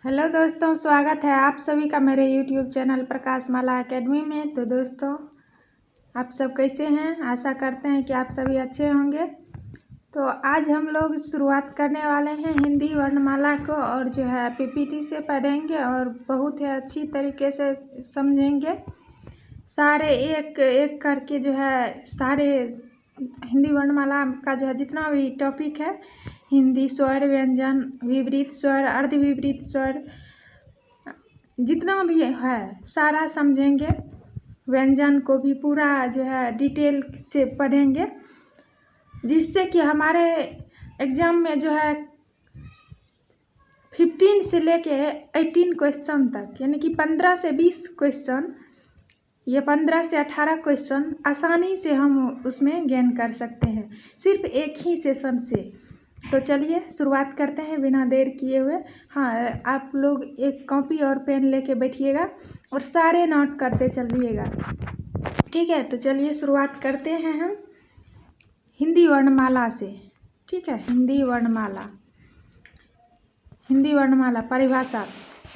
Hello दोस्तों, स्वागत है आप सभी का मेरे यूट्यूब चैनल प्रकाश माला एकेडमी में। तो दोस्तों, आप सब कैसे हैं? आशा करते हैं कि आप सभी अच्छे होंगे। तो आज हम लोग शुरुआत करने वाले हैं हिंदी वर्णमाला को, और जो है पीपीटी से पढ़ेंगे और बहुत ही अच्छी तरीके से समझेंगे। सारे एक एक करके जो है सारे हिंदी वर्णमाला का जो है जितना भी टॉपिक है, हिंदी स्वर, व्यंजन, विपरीत स्वर, अर्धविपरीत स्वर, जितना भी है सारा समझेंगे। व्यंजन को भी पूरा जो है डिटेल से पढ़ेंगे, जिससे कि हमारे एग्ज़ाम में जो है 15 से लेके 18 क्वेश्चन तक, यानी कि 15 से 20 क्वेश्चन, ये 15 से 18 क्वेश्चन आसानी से हम उसमें गेन कर सकते हैं सिर्फ एक ही सेशन से। तो चलिए शुरुआत करते हैं बिना देर किए हुए। हाँ, आप लोग एक कॉपी और पेन लेके बैठिएगा और सारे नोट करते चलिएगा, ठीक है? तो चलिए शुरुआत करते हैं हम हिंदी वर्णमाला से, ठीक है? हिंदी वर्णमाला परिभाषा: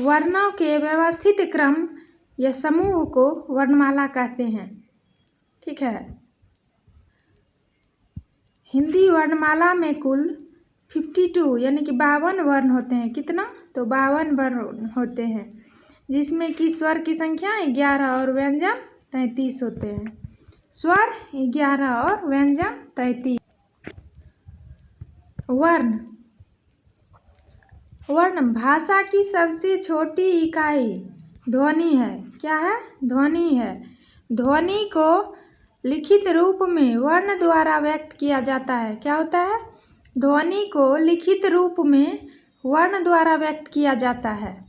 वर्णों के व्यवस्थित क्रम या समूह को वर्णमाला कहते हैं, ठीक है? हिंदी वर्णमाला में कुल 52 यानी कि 52 वर्ण होते हैं। कितना? तो 52 वर्ण होते हैं, जिसमें कि स्वर की संख्या 11 और व्यंजन 33 होते हैं। स्वर 11 और व्यंजन 33। वर्ण भाषा की सबसे छोटी इकाई ध्वनि है। क्या है? ध्वनि है। ध्वनि को लिखित रूप में वर्ण द्वारा व्यक्त किया जाता है। क्या होता है? ध्वनि को लिखित रूप में वर्ण द्वारा व्यक्त किया जाता है।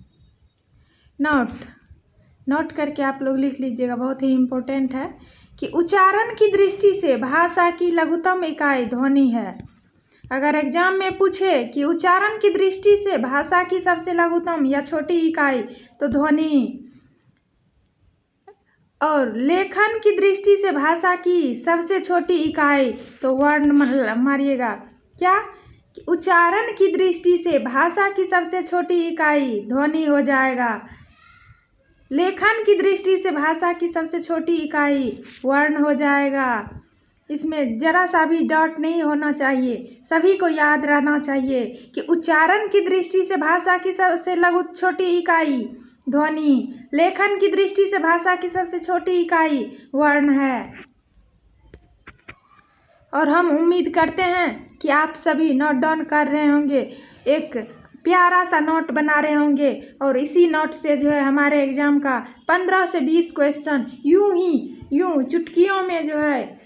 नोट करके आप लोग लिख लीजिएगा, बहुत ही इम्पोर्टेंट है कि उच्चारण की दृष्टि से भाषा की लघुतम इकाई ध्वनि है। अगर एग्जाम में पूछे कि उच्चारण की दृष्टि से भाषा की सबसे लघुतम या छोटी इकाई, तो ध्वनि, और लेखन की दृष्टि से भाषा की सबसे छोटी इकाई, तो वर्ण मारिएगा। क्या? उच्चारण की दृष्टि से भाषा की सबसे छोटी इकाई ध्वनि हो जाएगा। लेखन की दृष्टि से भाषा की सबसे छोटी इकाई वर्ण हो जाएगा। इसमें जरा सा भी डाउट नहीं होना चाहिए, सभी को याद रहना चाहिए कि उच्चारण की दृष्टि से भाषा की सबसे छोटी इकाई ध्वनि, लेखन की दृष्टि से भाषा की सबसे छोटी इकाई वर्ण है। और हम उम्मीद करते हैं कि आप सभी नोट डाउन कर रहे होंगे, एक प्यारा सा नोट बना रहे होंगे, और इसी नोट से जो है हमारे एग्ज़ाम का 15 से 20 क्वेश्चन यूं चुटकियों में जो है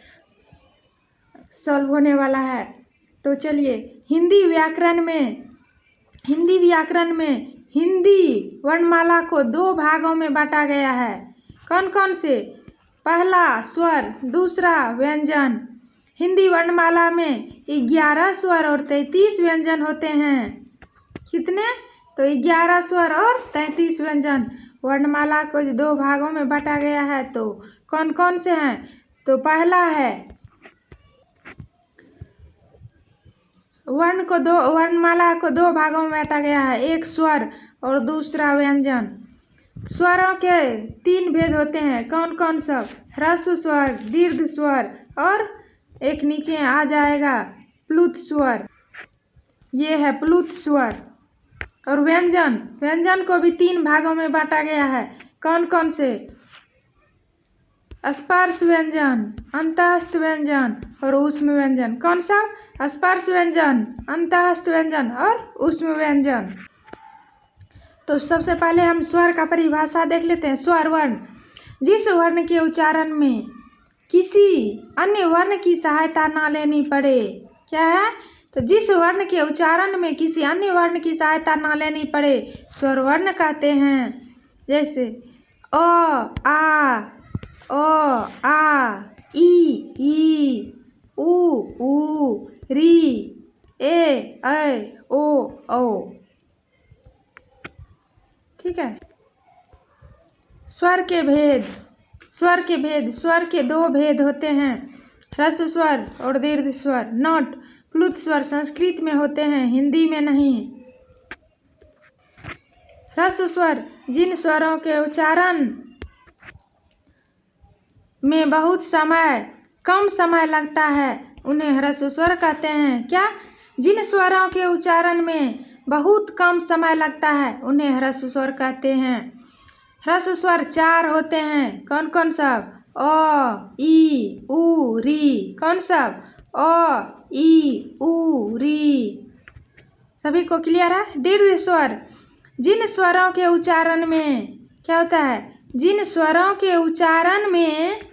सॉल्व होने वाला है। तो चलिए, हिंदी व्याकरण में हिंदी वर्णमाला को 2 भागों में बांटा गया है। कौन कौन से? पहला स्वर, दूसरा व्यंजन। हिंदी वर्णमाला में 11 स्वर और 33 व्यंजन होते हैं। कितने? तो 11 स्वर और 33 व्यंजन। वर्णमाला को 2 भागों में बांटा गया है। तो कौन कौन से हैं? तो पहला है वर्णमाला को 2 भागों में बांटा गया है, एक स्वर और दूसरा व्यंजन। स्वरों के 3 भेद होते हैं। कौन कौन सब? ह्रस्व स्वर, दीर्घ स्वर, और एक नीचे आ जाएगा प्लुत स्वर। ये है प्लुत स्वर। और व्यंजन को भी 3 भागों में बांटा गया है। कौन कौन से? स्पर्श व्यंजन, अंतःस्थ व्यंजन और ऊष्म व्यंजन। कौन सा? स्पर्श व्यंजन, अंतःस्थ व्यंजन और ऊष्म व्यंजन। तो सबसे पहले हम स्वर का परिभाषा देख लेते हैं। स्वर वर्ण: जिस वर्ण के उच्चारण में किसी अन्य वर्ण की सहायता ना लेनी पड़े। क्या है? तो जिस वर्ण के उच्चारण में किसी अन्य वर्ण की सहायता ना लेनी पड़े, स्वर वर्ण कहते हैं। जैसे आ, ई, ऊ, री, ए, ऐ, ओ। ठीक है। स्वर के भेद: स्वर के 2 भेद होते हैं, ह्रस्व स्वर और दीर्घ स्वर। नोट: प्लुत स्वर संस्कृत में होते हैं, हिंदी में नहीं। ह्रस्व स्वर जिन स्वरों के उच्चारण में बहुत कम समय लगता है उन्हें ह्रस्व स्वर कहते हैं। क्या? जिन स्वरों के उच्चारण में बहुत कम समय लगता है उन्हें ह्रस्व स्वर कहते हैं। ह्रस्व स्वर 4 होते हैं। कौन कौन सब? अ, ई, उ, री। कौन सब? अ, ई, उ, री। सभी को क्लियर है? दीर्घ स्वर जिन स्वरों के उच्चारण में क्या होता है? जिन स्वरों के उच्चारण में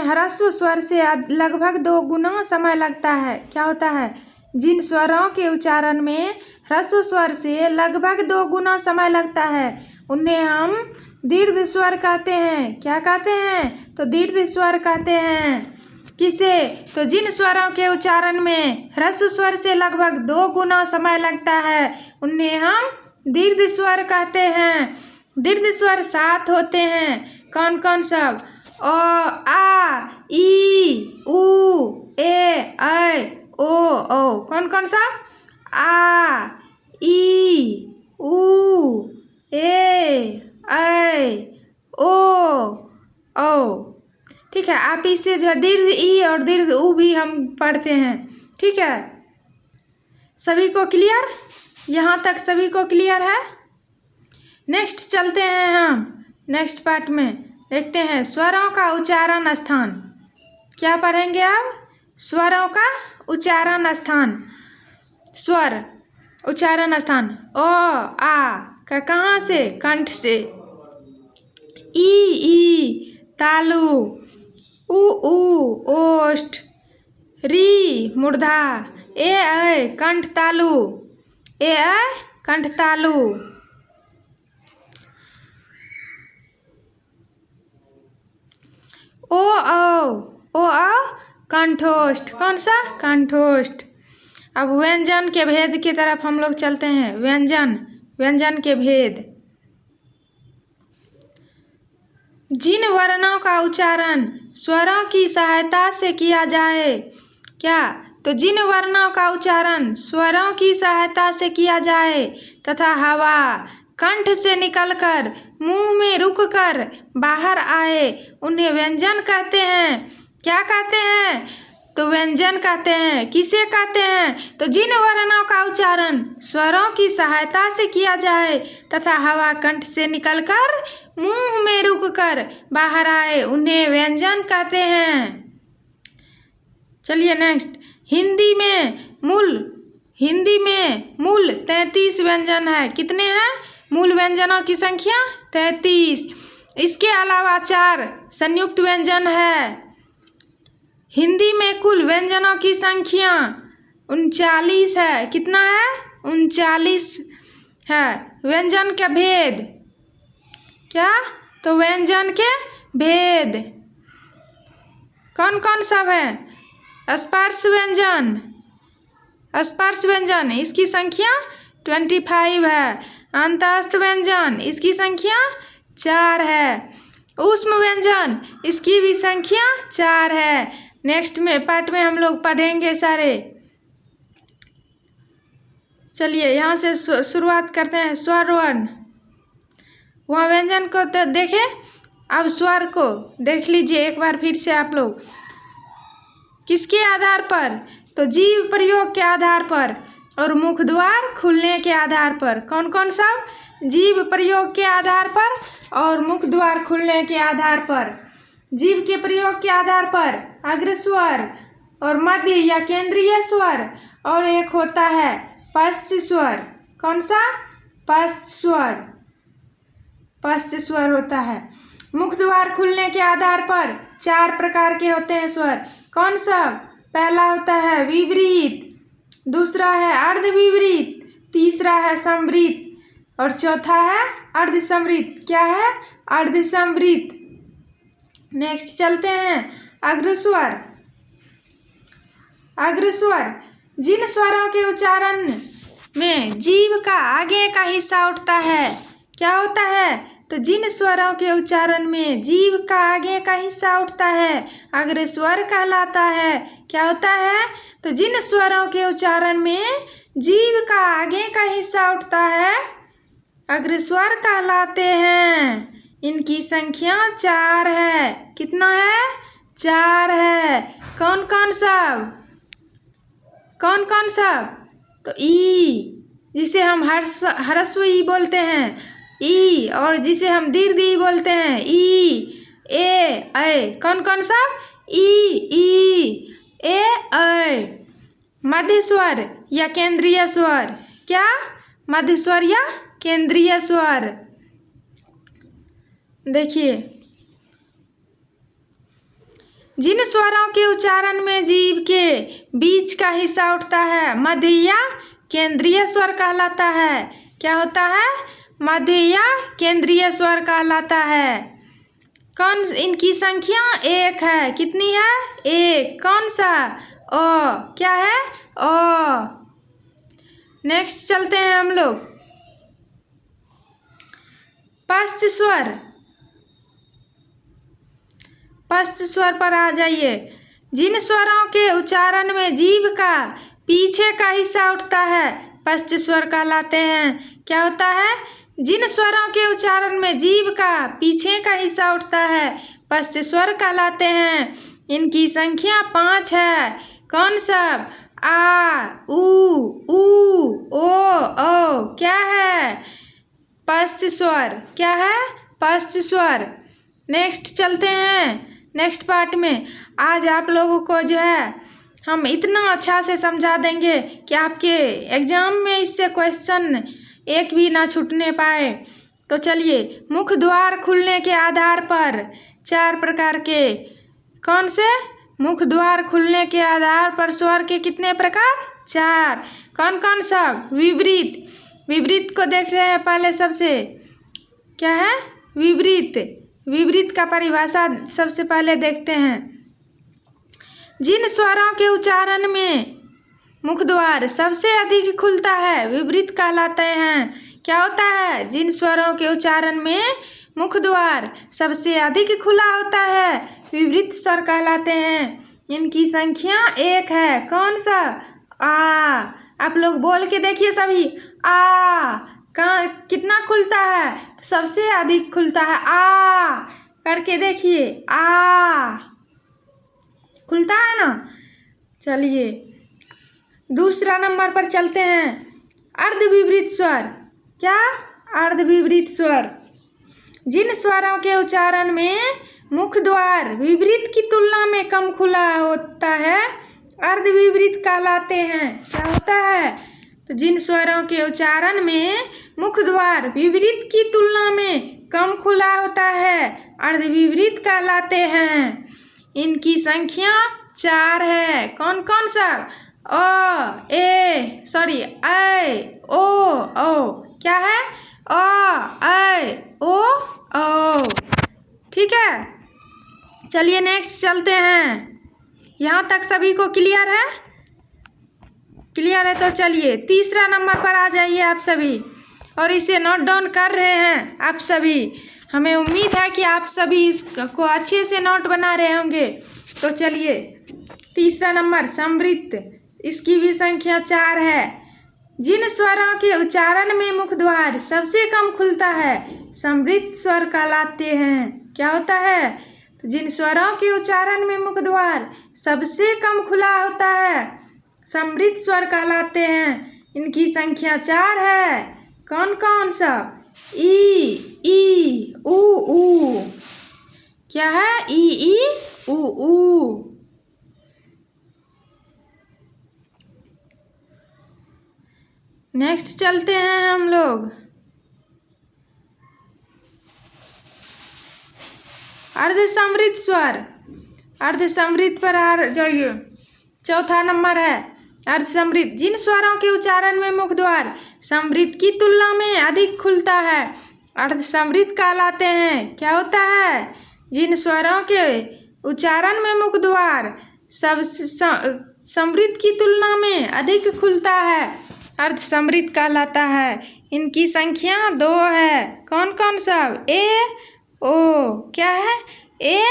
ह्रस्व स्वर से लगभग 2 गुना समय लगता है। क्या होता है? जिन स्वरों के उच्चारण में ह्रस्व स्वर से लगभग 2 गुना समय लगता है उन्हें हम दीर्घ स्वर कहते हैं। क्या कहते हैं? तो दीर्घ स्वर कहते हैं। किसे? तो जिन स्वरों के उच्चारण में ह्रस्व स्वर से लगभग 2 गुना समय लगता है उन्हें हम दीर्घ स्वर कहते हैं। दीर्घ स्वर 7 होते हैं। कौन कौन सब? अ, आ, ई, उ, ए, ऐ, ओ, औ। कौन कौन सा? आ, ई, उ, ए, ऐ, ओ, औ। ठीक है, आप इससे जो है दीर्घ ई और दीर्घ उ भी हम पढ़ते हैं। ठीक है, सभी को क्लियर? यहाँ तक सभी को क्लियर है? नेक्स्ट चलते हैं हम नेक्स्ट पार्ट में। देखते हैं स्वरों का उच्चारण स्थान। क्या पढ़ेंगे अब? स्वरों का उच्चारण स्थान। स्वर उच्चारण स्थान। अ, आ का कहाँ से? कंठ से। ई, तालु। उ, ओष्ठ। री, मूर्धा। ए, ऐ, कंठ तालु। ए, ऐ, कंठ तालु। ओ, औ, कंठोष्ठ। कौन सा? कंठोष्ठ। अब व्यंजन के भेद की तरफ हम लोग चलते हैं। व्यंजन के भेद। जिन वर्णों का उच्चारण स्वरों की सहायता से किया जाए। क्या? तो जिन वर्णों का उच्चारण स्वरों की सहायता से किया जाए तथा हवा कंठ से निकलकर मुंह में रुककर बाहर आए उन्हें व्यंजन कहते हैं। क्या कहते हैं? तो व्यंजन कहते हैं। किसे कहते हैं? तो जिन वर्णों का उच्चारण स्वरों की सहायता से किया जाए तथा हवा कंठ से निकलकर मुंह में रुककर बाहर आए उन्हें व्यंजन कहते हैं। चलिए नेक्स्ट। हिंदी में मूल 33 व्यंजन है। कितने हैं? मूल व्यंजनों की संख्या 33। इसके अलावा 4 संयुक्त व्यंजन है। हिंदी में कुल व्यंजनों की संख्या 39 है। कितना है? 39 है। व्यंजन के भेद। क्या? तो व्यंजन के भेद कौन कौन सब है? स्पर्श व्यंजन इसकी संख्या 25 है। अंतस्थ व्यंजन इसकी संख्या 4 है। ऊष्म व्यंजन इसकी भी संख्या 4 है। नेक्स्ट में पार्ट में हम लोग पढ़ेंगे सारे। चलिए यहाँ से शुरुआत करते हैं। स्वर वर्ण। वहाँ व्यंजन को तो देखें, अब स्वर को देख लीजिए एक बार फिर से आप लोग। किसके आधार पर? तो जीव प्रयोग के आधार पर और मुख द्वार खुलने के आधार पर। कौन कौन सा? जीव प्रयोग के आधार पर और मुख द्वार खुलने के आधार पर। जीव के प्रयोग के आधार पर अग्रस्वर और मध्य या केंद्रीय स्वर, और एक होता है पश्च स्वर। कौन सा? पश्च स्वर होता है। मुख द्वार खुलने के आधार पर 4 प्रकार के होते हैं स्वर। कौन सा? पहला होता है विपरीत, दूसरा है अर्धविपरीत, तीसरा है समवृत और चौथा है अर्धसमवृत। क्या है? अर्धसमवृत। नेक्स्ट चलते हैं अग्रस्वर। जिन स्वरों के उच्चारण में जीभ का आगे का हिस्सा उठता है। क्या होता है? तो जिन स्वरों के उच्चारण में जीभ का आगे का हिस्सा उठता है अग्रस्वर कहलाता है। क्या होता है? तो जिन स्वरों के उच्चारण में जीभ का आगे का हिस्सा उठता है अग्रस्वर कहलाते हैं। इनकी संख्या 4 है। कितना है? 4 है। कौन कौन सब? तो ई, जिसे हम ह्रस्व ई बोलते हैं, ई, और जिसे हम दीर्घ ई बोलते हैं, ई, ए। कौन कौन सब? ई, ए। मध्य स्वर या केंद्रीय स्वर। क्या? मध्य स्वर या केंद्रीय स्वर। देखिए, जिन स्वरों के उच्चारण में जीभ के बीच का हिस्सा उठता है मध्य या केंद्रीय स्वर कहलाता है। क्या होता है? मध्य या केंद्रीय स्वर कहलाता है। कौन? इनकी संख्या 1 है। कितनी है? 1। कौन सा? ओ। क्या है? ओ। नेक्स्ट चलते हैं हम लोग। पश्च स्वर। पश्च स्वर पर आ जाइए। जिन स्वरों के उच्चारण में जीभ का पीछे का हिस्सा उठता है पश्च स्वर कहलाते हैं। क्या होता है? जिन स्वरों के उच्चारण में जीभ का पीछे का हिस्सा उठता है पश्च स्वर कहलाते हैं। इनकी संख्या 5 है। कौन सब? आ, ऊ, ओ, ओ। क्या है? पश्च स्वर। क्या है? पश्च स्वर। नेक्स्ट चलते हैं। नेक्स्ट पार्ट में आज आप लोगों को जो है हम इतना अच्छा से समझा देंगे कि आपके एग्ज़ाम में इससे क्वेश्चन एक भी ना छूटने पाए। तो चलिए, मुख द्वार खुलने के आधार पर 4 प्रकार के। कौन से? मुख द्वार खुलने के आधार पर स्वर के कितने प्रकार? 4। कौन कौन सब? विपरीत। विपरीत को देख रहे हैं पहले सबसे। क्या है? विपरीत। विपरीत का परिभाषा सबसे पहले देखते हैं। जिन स्वरों के उच्चारण में मुख द्वार सबसे अधिक खुलता है विपरीत कहलाते हैं। क्या होता है? जिन स्वरों के उच्चारण में मुख द्वार सबसे अधिक खुला होता है विपरीत स्वर कहलाते हैं। इनकी संख्या 1 है। कौन सा? आ। आप लोग बोल के देखिए सभी। आ। कहाँ कितना खुलता है? तो सबसे अधिक खुलता है। आ करके देखिए। आ खुलता है ना। चलिए, दूसरा नंबर पर चलते हैं। अर्धविपरीत स्वर। क्या? अर्धविपरीत स्वर। जिन स्वरों के उच्चारण में मुख द्वार विपरीत की तुलना में कम खुला होता है अर्धविपरीत कहलाते हैं। क्या होता है? तो जिन स्वरों के उच्चारण में मुख द्वार विपरीत की तुलना में कम खुला होता है अर्धविपरीत कहलाते हैं। इनकी संख्या 4 है। कौन कौन सा? अ, ए, ओ, ओ। क्या है? अ, ए, ओ। ठीक है। चलिए नेक्स्ट चलते हैं। यहाँ तक सभी को क्लियर है? क्लियर है तो चलिए तीसरा नंबर पर आ जाइए आप सभी, और इसे नोट डाउन कर रहे हैं आप सभी। हमें उम्मीद है कि आप सभी इसको अच्छे से नोट बना रहे होंगे। तो चलिए, तीसरा नंबर समृद्ध। इसकी भी संख्या 4 है। जिन स्वरों के उच्चारण में मुख द्वार सबसे कम खुलता है समृद्ध स्वर कहलाते हैं। क्या होता है? तो जिन स्वरों के उच्चारण में मुख द्वार सबसे कम खुला होता है समृद्ध स्वर कहलाते हैं। इनकी संख्या 4 है। कौन कौन सा? ई, ऊ। क्या है? ई, ऊ। नेक्स्ट चलते हैं हम लोग। अर्धसमृद्ध स्वर। अर्धसमृद्ध पर आ जाइए। चौथा नंबर है अर्धसमृद्ध। जिन स्वरों के उच्चारण में मुख द्वार समृद्ध की तुलना में अधिक खुलता है अर्धसमृद्ध कहलाते हैं। क्या होता है? जिन स्वरों के उच्चारण में मुख द्वार समृद्ध की तुलना में अधिक खुलता है अर्ध समृद्ध कहलाता है। इनकी संख्या 2 है। कौन कौन सब? ए ओ। क्या है? ए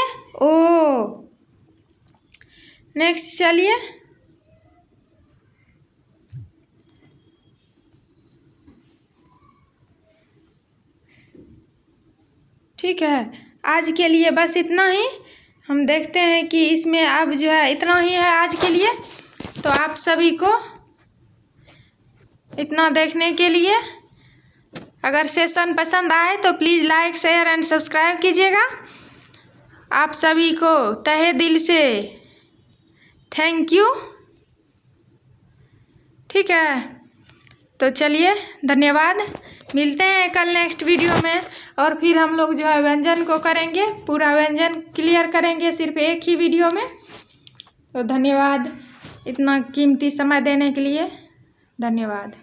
ओ। नेक्स्ट चलिए, ठीक है। आज के लिए बस इतना ही। हम देखते हैं कि इसमें अब जो है इतना ही है आज के लिए। तो आप सभी को इतना देखने के लिए, अगर सेशन पसंद आए तो please like share and subscribe कीजिएगा। आप सभी को तहे दिल से थैंक यू। ठीक है, तो चलिए धन्यवाद। मिलते हैं कल नेक्स्ट वीडियो में। और फिर हम लोग जो है व्यंजन को करेंगे, पूरा व्यंजन क्लियर करेंगे सिर्फ एक ही वीडियो में। तो धन्यवाद इतना कीमती समय देने के लिए। धन्यवाद।